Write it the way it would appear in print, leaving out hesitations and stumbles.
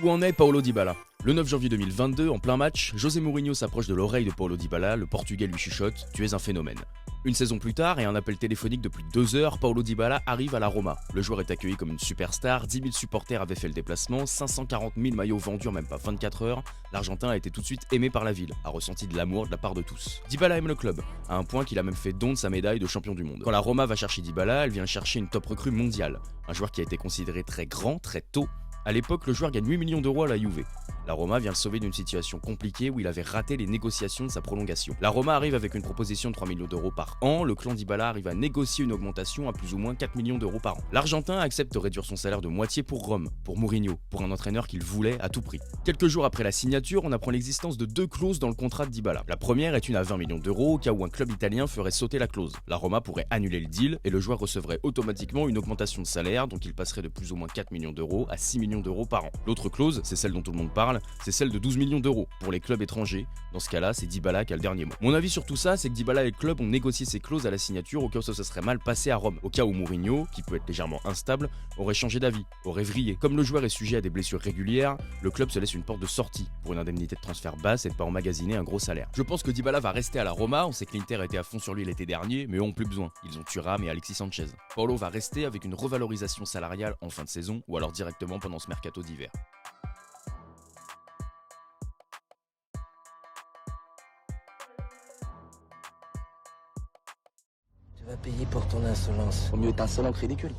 Où en est Paulo Dybala? Le 9 janvier 2022, en plein match, José Mourinho s'approche de l'oreille de Paulo Dybala, le Portugais lui chuchote « Tu es un phénomène ». Une saison plus tard et un appel téléphonique de plus de 2 heures, Paulo Dybala arrive à la Roma. Le joueur est accueilli comme une superstar, 10 000 supporters avaient fait le déplacement, 540 000 maillots vendus en même pas 24 heures. L'Argentin a été tout de suite aimé par la ville, a ressenti de l'amour de la part de tous. Dybala aime le club, à un point qu'il a même fait don de sa médaille de champion du monde. Quand la Roma va chercher Dybala, elle vient chercher une top recrue mondiale, un joueur qui a été considéré très grand, très tôt. A l'époque, le joueur gagne 8 millions d'euros à la Juve. La Roma vient le sauver d'une situation compliquée où il avait raté les négociations de sa prolongation. La Roma arrive avec une proposition de 3 millions d'euros par an, le clan Dybala arrive à négocier une augmentation à plus ou moins 4 millions d'euros par an. L'Argentin accepte de réduire son salaire de moitié pour Rome, pour Mourinho, pour un entraîneur qu'il voulait à tout prix. Quelques jours après la signature, on apprend l'existence de 2 clauses dans le contrat de Dybala. La première est une à 20 millions d'euros au cas où un club italien ferait sauter la clause. La Roma pourrait annuler le deal et le joueur recevrait automatiquement une augmentation de salaire, donc il passerait de plus ou moins 4 millions d'euros à 6 millions d'euros par an. L'autre clause, c'est celle dont tout le monde parle, c'est celle de 12 millions d'euros pour les clubs étrangers. Dans ce cas-là, c'est Dybala qui a le dernier mot. Mon avis sur tout ça, c'est que Dybala et le club ont négocié ces clauses à la signature au cas où ça se serait mal passé à Rome. Au cas où Mourinho, qui peut être légèrement instable, aurait changé d'avis, aurait vrillé. Comme le joueur est sujet à des blessures régulières, le club se laisse une porte de sortie pour une indemnité de transfert basse et de pas emmagasiner un gros salaire. Je pense que Dybala va rester à la Roma, on sait que l'Inter était à fond sur lui l'été dernier, mais eux ont plus besoin. Ils ont Thuram et Alexis Sanchez. Paulo va rester avec une revalorisation salariale en fin de saison ou alors directement pendant ce mercato d'hiver. Tu vas payer pour ton insolence. Vaut mieux être insolent que ridicule.